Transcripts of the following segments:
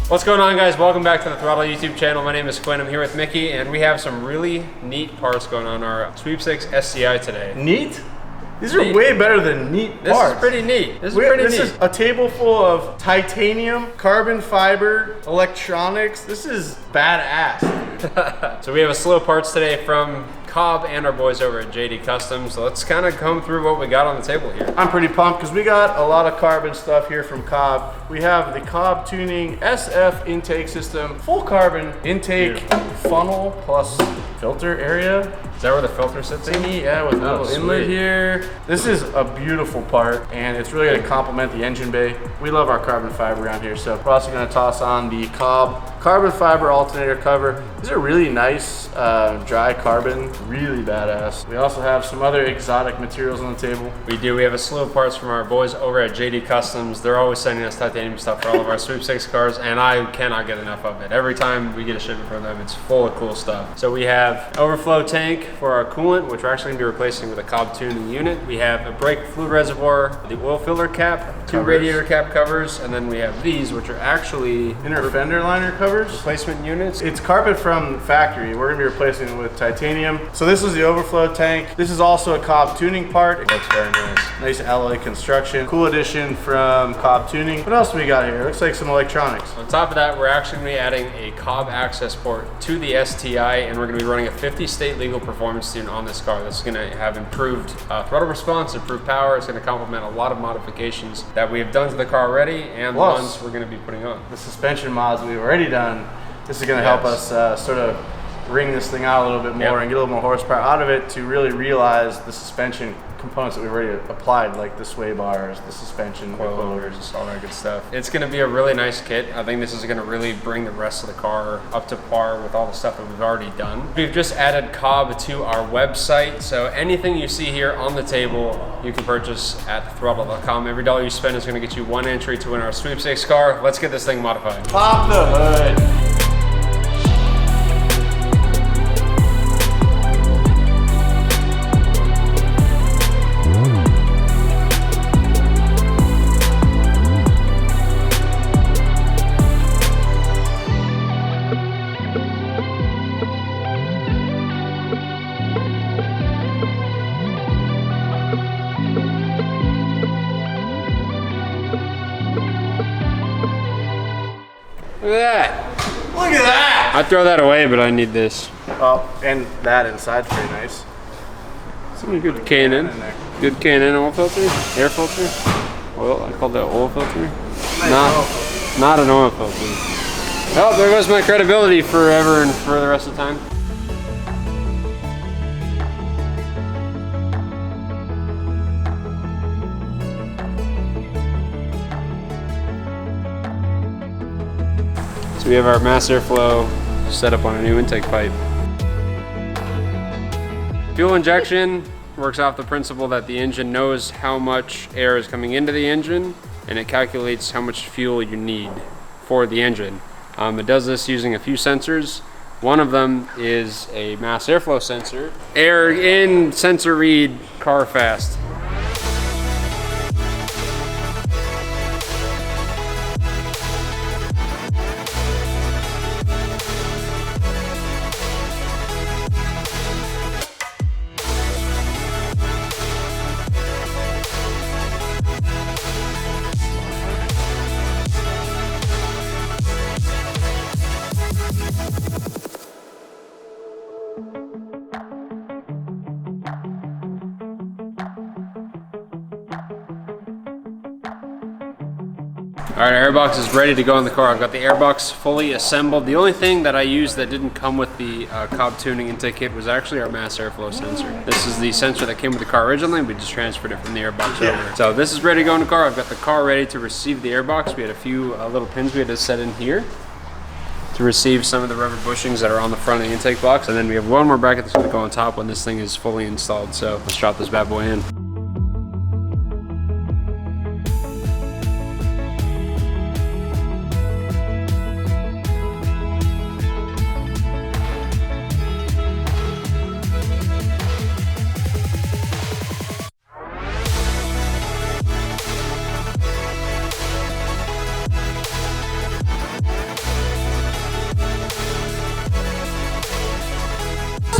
What's going on, guys? Welcome back to the Throtl YouTube channel. My name is Quinn. I'm here with Mickey, and we have some really neat parts going on our Sweepstakes STI today. Neat? These are way better than neat parts. This is pretty neat. This is a table full of titanium, carbon fiber, electronics. This is badass. So we have a slew of parts today from Cobb and our boys over at JD Customs. So let's kind of come through what we got on the table here. I'm pretty pumped because we got a lot of carbon stuff here from Cobb. We have the Cobb Tuning SF intake system, full carbon intake funnel plus filter area. Is that where the filter sits in? Yeah, with a little inlet here. This is a beautiful part, and it's really going to complement the engine bay. We love our carbon fiber around here, so we're also going to toss on the Cobb carbon fiber alternator cover. These are really nice, dry carbon, really badass. We also have some other exotic materials on the table. We do. We have a slew of parts from our boys over at JD Customs. They're always sending us titanium stuff for all of our sweepstakes cars, and I cannot get enough of it. Every time we get a shipment from them, it's full of cool stuff. So we have overflow tank for our coolant, which we're actually going to be replacing with a Cobb tuning unit. We have a brake fluid reservoir, the oil filler cap, two radiator cap covers, and then we have these, which are actually inner fender liner covers. Replacement units. It's carpet from the factory. We're going to be replacing it with titanium. So this is the overflow tank. This is also a Cobb tuning part. It looks very nice. Nice alloy construction. Cool addition from Cobb Tuning. What else do we got here? Looks like some electronics. On top of that, we're actually going to be adding a Cobb Accessport to the STI, and we're going to be running a 50 state legal performance tune on this car. That's going to have improved throttle response, improved power. It's going to complement a lot of modifications that we have done to the car already, and the ones we're going to be putting on. The suspension mods we've already done. This is going to help us sort of wring this thing out a little bit more and get a little more horsepower out of it to really realize the suspension components that we've already applied, like the sway bars, the suspension coilovers, all that good stuff. It's going to be a really nice kit. I think this is going to really bring the rest of the car up to par with all the stuff that we've already done. We've just added Cobb to our website, so anything you see here on the table, you can purchase at throtlVIP.com. Every dollar you spend is going to get you one entry to win our sweepstakes car. Let's get this thing modified. Pop the hood. Look at that. Look at that. I'd throw that away, but I need this. Oh, and that inside's pretty nice. Some good K&N. Good K&N oil filter. Air filter. Well, I called that oil filter. Nice not an oil filter. Oh, there goes my credibility forever and for the rest of the time. We have our mass airflow set up on a new intake pipe. Fuel injection works off the principle that the engine knows how much air is coming into the engine, and it calculates how much fuel you need for the engine. It does this using a few sensors. One of them is a mass airflow sensor. Air in, sensor read, car fast. All right, our airbox is ready to go in the car. I've got the airbox fully assembled. The only thing that I used that didn't come with the Cobb tuning intake kit was actually our mass airflow sensor. This is the sensor that came with the car originally. We just transferred it from the airbox over. So this is ready to go in the car. I've got the car ready to receive the airbox. We had a few little pins we had to set in here to receive some of the rubber bushings that are on the front of the intake box. And then we have one more bracket that's gonna go on top when this thing is fully installed. So let's drop this bad boy in.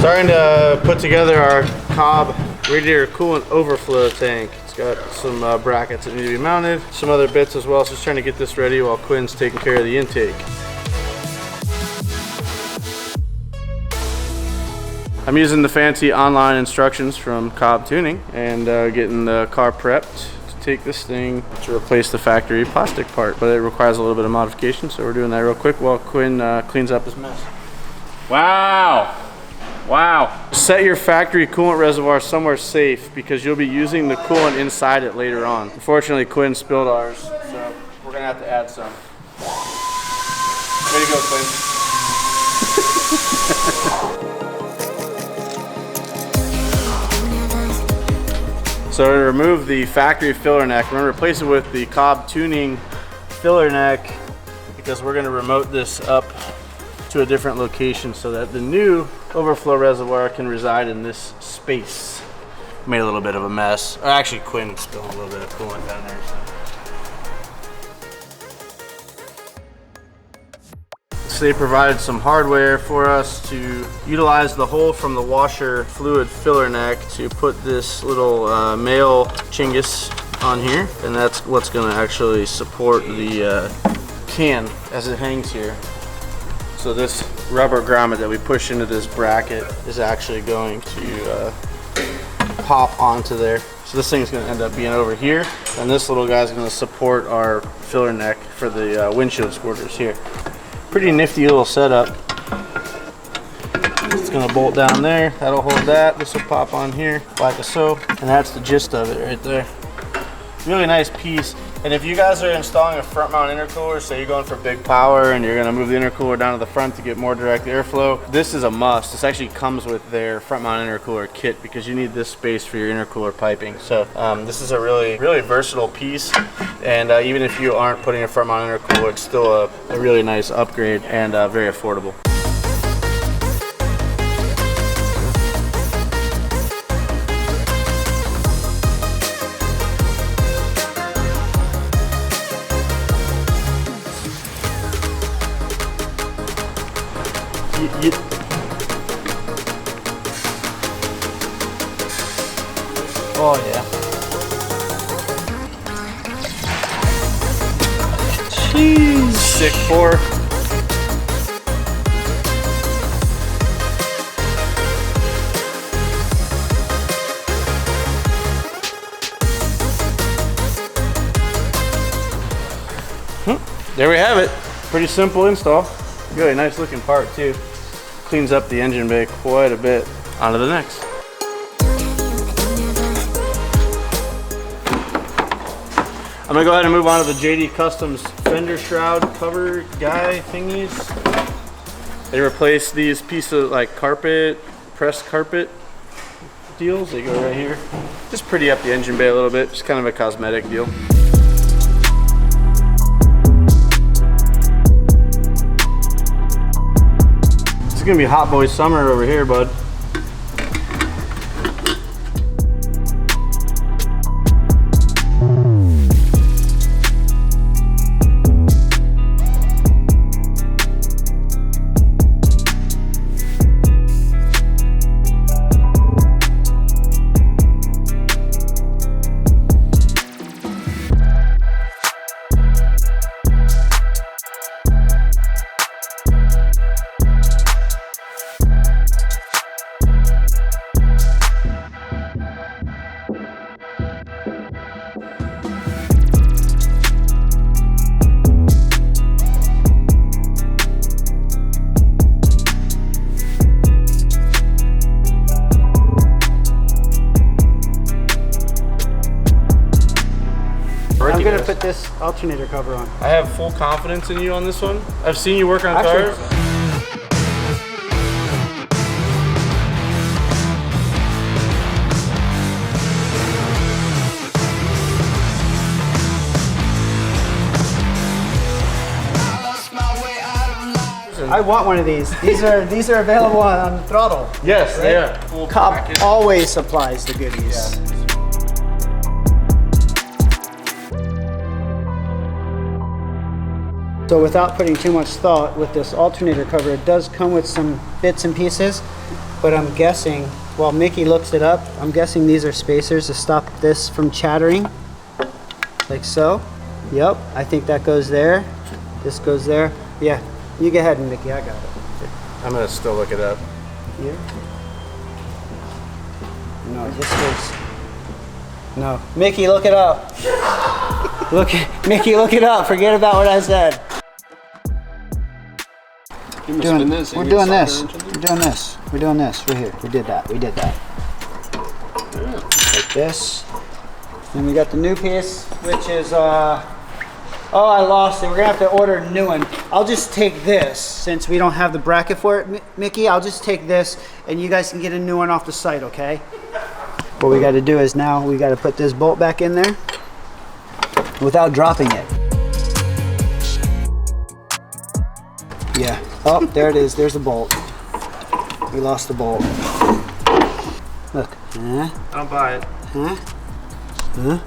Starting to put together our Cobb radiator coolant overflow tank. It's got some brackets that need to be mounted, some other bits as well. So just trying to get this ready while Quinn's taking care of the intake. I'm using the fancy online instructions from Cobb Tuning and getting the car prepped to take this thing to replace the factory plastic part, but it requires a little bit of modification, so we're doing that real quick while Quinn cleans up his mess. Wow. Wow. Set your factory coolant reservoir somewhere safe because you'll be using the coolant inside it later on. Unfortunately, Quinn spilled ours, so we're gonna have to add some. Way to go, Quinn. So to remove the factory filler neck, we're gonna replace it with the Cobb Tuning filler neck because we're gonna remote this up to a different location so that the new overflow reservoir can reside in this space. Made a little bit of a mess. Or actually, Quinn spilled a little bit of coolant down there. So they provided some hardware for us to utilize the hole from the washer fluid filler neck to put this little male chingus on here, and that's what's going to actually support the can as it hangs here. So this rubber grommet that we push into this bracket is actually going to pop onto there. So this thing's going to end up being over here, and this little guy's going to support our filler neck for the windshield squirters here. Pretty nifty little setup. It's going to bolt down there. That'll hold that. This will pop on here like so, and that's the gist of it right there. Really nice piece. And if you guys are installing a front mount intercooler, say you're going for big power and you're going to move the intercooler down to the front to get more direct airflow, this is a must. This actually comes with their front mount intercooler kit because you need this space for your intercooler piping. So this is a really versatile piece, and even if you aren't putting a front mount intercooler, it's still a really nice upgrade and very affordable. Oh yeah. Jeez. Sick pour. There we have it. Pretty simple install. Really nice looking part too. Cleans up the engine bay quite a bit. On to the next. I'm gonna go ahead and move on to the JD Customs fender shroud cover guy thingies. They replace these pieces of like carpet, pressed carpet deals. They go right here. Just pretty up the engine bay a little bit. Just kind of a cosmetic deal. It's gonna be hot boy summer over here, bud. I'm gonna put this alternator cover on. I have full confidence in you on this one. I've seen you work on cars. I want one of these. These are available on Throtl. Yes, right? they are. Full Cobb package. always supplies the goodies. Yeah. So without putting too much thought with this alternator cover, it does come with some bits and pieces. but I'm guessing, while Mickey looks it up, I'm guessing these are spacers to stop this from chattering, like so. Yep, I think that goes there. This goes there. Yeah, you go ahead, Mickey, I got it. I'm gonna still look it up. Here? No, this goes. No, Mickey, look it up. Mickey, look it up. Forget about what I said. We're doing this. We're doing this. We're doing this. We're doing this. We're here. We did that. We did that. Yeah. Like this. Then we got the new piece, which is oh, I lost it. We're gonna have to order a new one. I'll just take this since we don't have the bracket for it, Mickey. I'll just take this, and you guys can get a new one off the site, okay? What we got to do is now we got to put this bolt back in there without dropping it. Yeah. Oh, there it is. There's the bolt. We lost the bolt. Look. Huh? I'll buy it. Huh? Huh?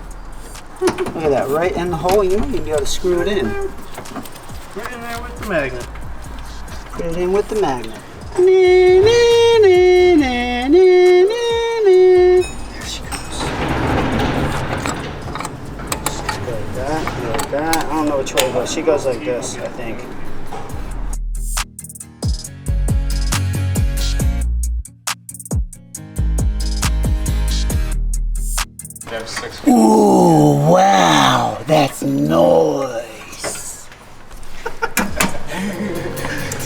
Look at that. Right in the hole. You might even be able to screw it in. Put it in there with the magnet. Put it in with the magnet. There she goes. Just go like that, like that. I don't know which way it goes. She goes like this, I think. Ooh, wow, that's nice.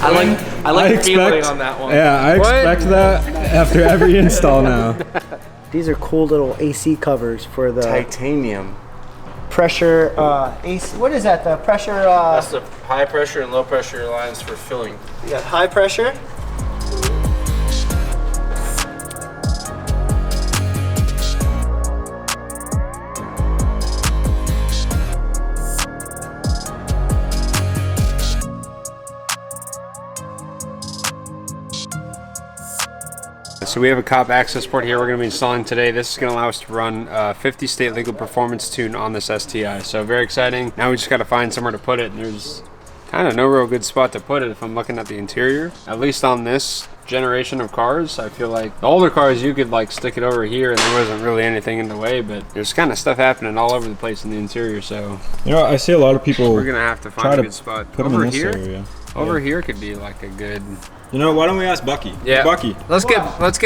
I like the feeling on that one. Yeah, I expect that after every install now. These are cool little AC covers for the Titanium. pressure AC. What is that? The pressure. That's the high pressure and low pressure lines for filling. We got high pressure. So we have a Cobb Accessport here we're going to be installing today. This is going to allow us to run 50 state legal performance tune on this STI. So very exciting. Now we just got to find somewhere to put it, and there's kind of no real good spot to put it if I'm looking at the interior. At least on this generation of cars, I feel like the older cars you could like stick it over here and there wasn't really anything in the way, but there's kind of stuff happening all over the place in the interior. So You know, I see a lot of people we're going to have to find a good spot. put them Over in this here? area. Over here could be like a good. You know, why don't we ask Bucky? Yeah, Hey, Bucky. Let's get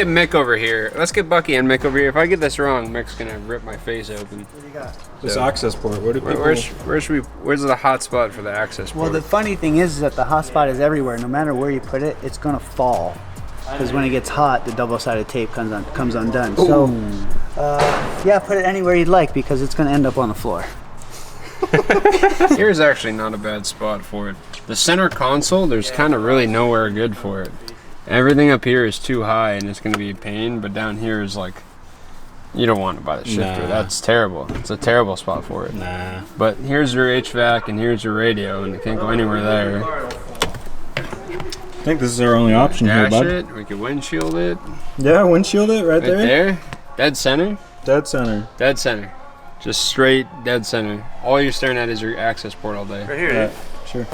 Mick over here. Let's get Bucky and Mick over here. If I get this wrong, Mick's gonna rip my face open. What do you got? This So- Accessport. Where do people? Where's the hot spot for the Accessport? Well, the funny thing is that the hot spot is everywhere. No matter where you put it, it's gonna fall. Because when it gets hot, the double-sided tape comes undone. So, yeah, put it anywhere you'd like because it's gonna end up on the floor. Here's actually not a bad spot for it. The center console, there's kind of really nowhere good for it. Everything up here is too high and it's gonna be a pain, but down here is like, you don't want to buy the shifter. Nah. That's terrible. It's a terrible spot for it. Nah. But here's your HVAC and here's your radio, and you can't go anywhere there. I think this is our only option here, Dash bud. it. We can windshield it. Yeah, windshield it right Right there. Dead center. Dead center. Dead center. Just straight dead center. All you're staring at is your Accessport all day. Right here, Yeah, dude. sure.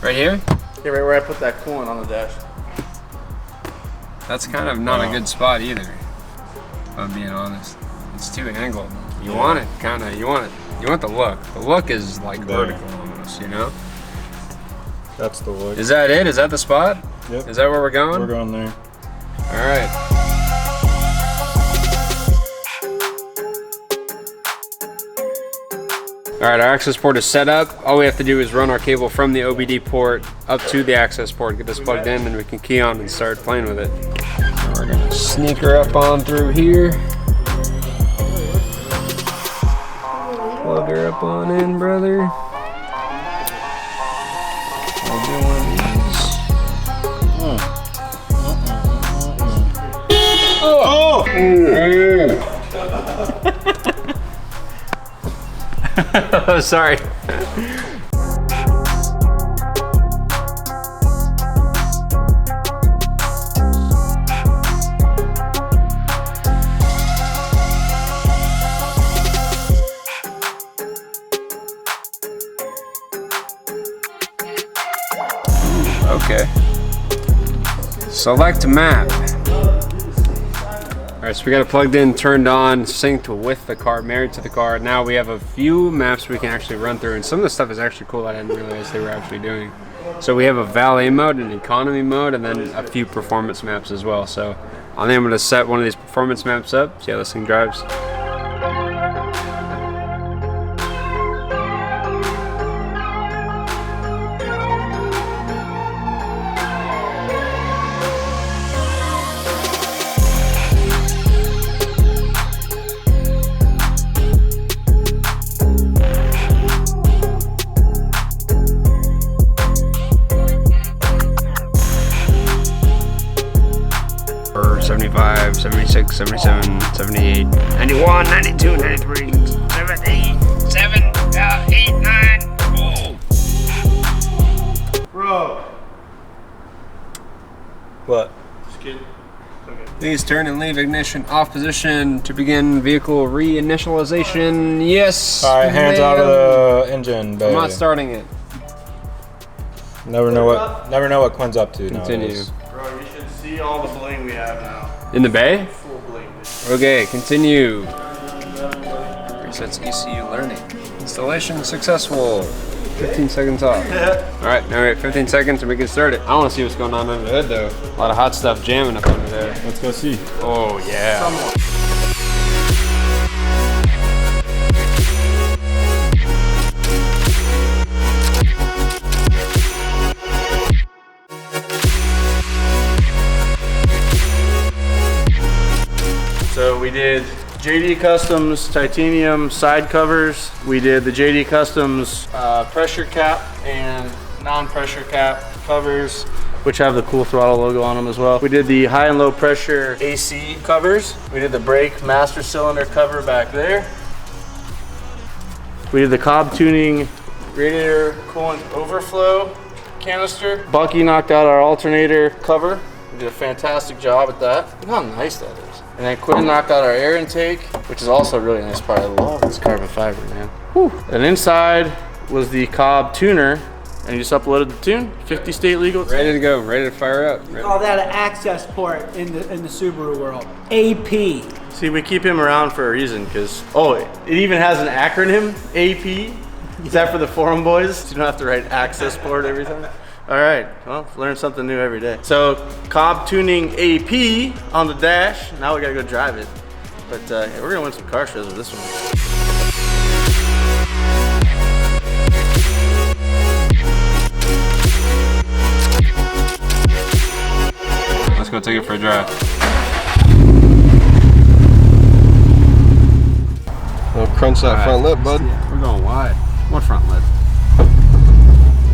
Right here? Yeah, right where I put that coolant on the dash. That's kind of not a good spot either, if I'm being honest. It's too angled. You want it kind of, you want the look. The look is like There. vertical almost, you know? That's the look. Is that it? Is that the spot? Yep. Is that where we're going? We're going there. All right. All right, our Accessport is set up. All we have to do is run our cable from the OBD port up to the Accessport, get this plugged in, and we can key on and start playing with it. So we're gonna sneak her up on through here. Plug her up on in, brother. We'll do one of these. Oh! Oh, sorry. Okay. Select map. All right, so we got it plugged in, turned on, synced with the car, married to the car. Now we have a few maps we can actually run through, and some of the stuff is actually cool that I didn't realize they were actually doing. So we have a valet mode, an economy mode, and then a few performance maps as well. So I think I'm gonna set one of these performance maps up, see how this thing drives. For 75, 76, 77, 78, 91, 92, 93, 78, 8, 9. Oh. Bro. What? Just kidding. Okay. Please turn and leave ignition off position to begin vehicle reinitialization. Yes. All right, hands out of the engine, baby. I'm not starting it. Never know what Quinn's up to. Continue. Nowadays. Bro, you should see all the bling we have now. In the bay? Full bling. Okay, continue. Resets ECU learning. Installation successful. 15 seconds off. All right, now we're at 15 seconds and we can start it. I want to see what's going on under the hood though. A lot of hot stuff jamming up under there. Let's go see. Oh yeah. So we did JD Customs titanium side covers. We did the JD Customs pressure cap and non-pressure cap covers, which have the cool Throtl logo on them as well. We did the high and low pressure AC covers. We did the brake master cylinder cover back there. We did the Cobb tuning radiator coolant overflow canister. Bucky knocked out our alternator cover. We did a fantastic job at that. Look how nice that is. And then Quinn knocked out our air intake, which is also a really nice part. I love this carbon fiber, man. Whew. And inside was the Cobb tuner, and you just uploaded the tune, 50 state legal. Ready to go, ready to fire up. We call that an Accessport in the Subaru world. AP. See, we keep him around for a reason, because, oh, it even has an acronym, AP. Is that for the forum boys? So you don't have to write Accessport every time? All right, well, learn something new every day. So, Cobb tuning AP on the dash. Now we gotta go drive it. But yeah, we're gonna win some car shows with this one. Let's go take it for a drive. Well, crunch that front lip, bud. We're going wide. What front lip?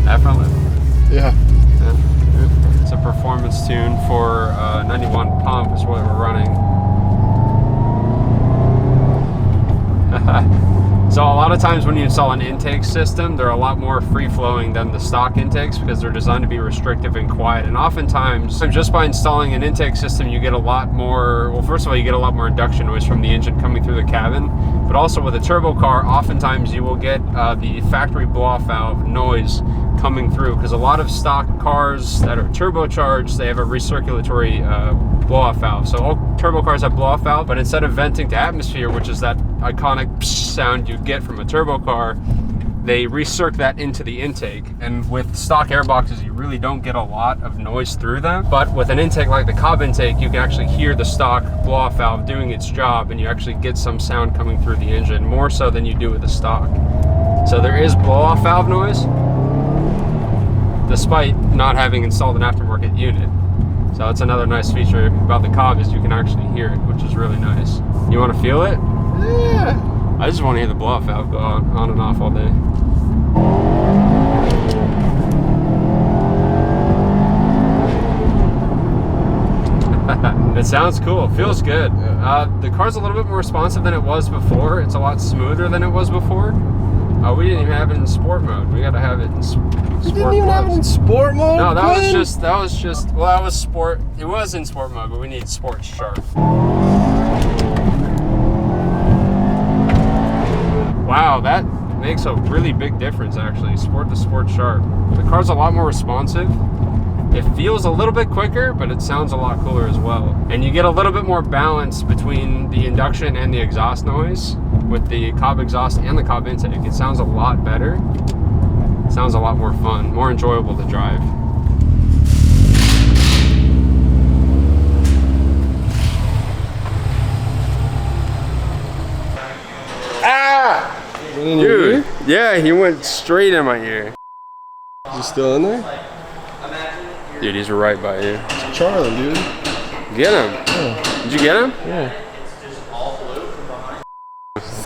That front lip? Yeah. It's a performance tune for 91 pump is what we're running. So a lot of times when you install an intake system, they're a lot more free-flowing than the stock intakes because they're designed to be restrictive and quiet. And oftentimes, just by installing an intake system, you get a lot more, well, first of all, you get a lot more induction noise from the engine coming through the cabin. But also with a turbo car, oftentimes you will get the factory blow-off valve noise coming through because a lot of stock cars that are turbocharged, they have a recirculatory blow-off valve. So all turbo cars have blow-off valve, but instead of venting to atmosphere, which is that iconic sound you get from a turbo car, they recirc that into the intake. And with stock airboxes, you really don't get a lot of noise through them. But with an intake like the Cobb intake, you can actually hear the stock blow-off valve doing its job, and you actually get some sound coming through the engine, more so than you do with the stock. So there is blow-off valve noise, despite not having installed an aftermarket unit. So that's another nice feature about the Cobb is you can actually hear it, which is really nice. You want to feel it? Yeah. I just want to hear the blow-off valve go on and off all day. It sounds cool. It feels good. The car's a little bit more responsive than it was before. It's a lot smoother than it was before. We didn't even have it in sport mode. We got to have it in sport mode. You didn't even have it in sport mode? No, that Quinn? was just, well, that was sport. It was in sport mode, but we need sport sharp. Wow, that makes a really big difference actually, sport to sport sharp. The car's a lot more responsive. It feels a little bit quicker, but it sounds a lot cooler as well. And you get a little bit more balance between the induction and the exhaust noise with the Cobb exhaust and the Cobb intake. It sounds a lot better. It sounds a lot more fun, more enjoyable to drive. Ah! Dude, yeah, he went straight in my ear. Is he still in there? Dude, he's right by you. Charlie, dude. Get him. Yeah. Did you get him? Yeah.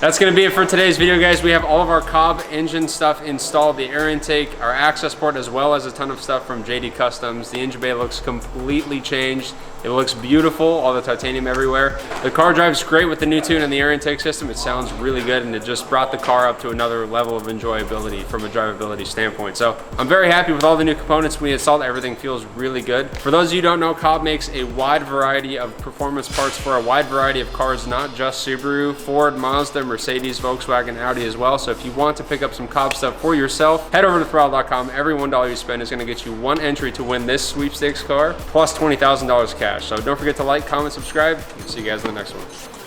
That's gonna be it for today's video, guys. We have all of our Cobb engine stuff installed, the air intake, our Accessport, as well as a ton of stuff from JD Customs. The engine bay looks completely changed. It looks beautiful, all the titanium everywhere. The car drives great with the new tune and the air intake system. It sounds really good, and it just brought the car up to another level of enjoyability from a drivability standpoint. So I'm very happy with all the new components we installed. Everything feels really good. For those of you who don't know, Cobb makes a wide variety of performance parts for a wide variety of cars, not just Subaru, Ford, Mazda, Mercedes, Volkswagen, Audi as well. So if you want to pick up some Cobb stuff for yourself, head over to throtlVIP.com. Every $1 you spend is gonna get you one entry to win this sweepstakes car, plus $20,000 cash. So don't forget to like, comment, subscribe. See you guys in the next one.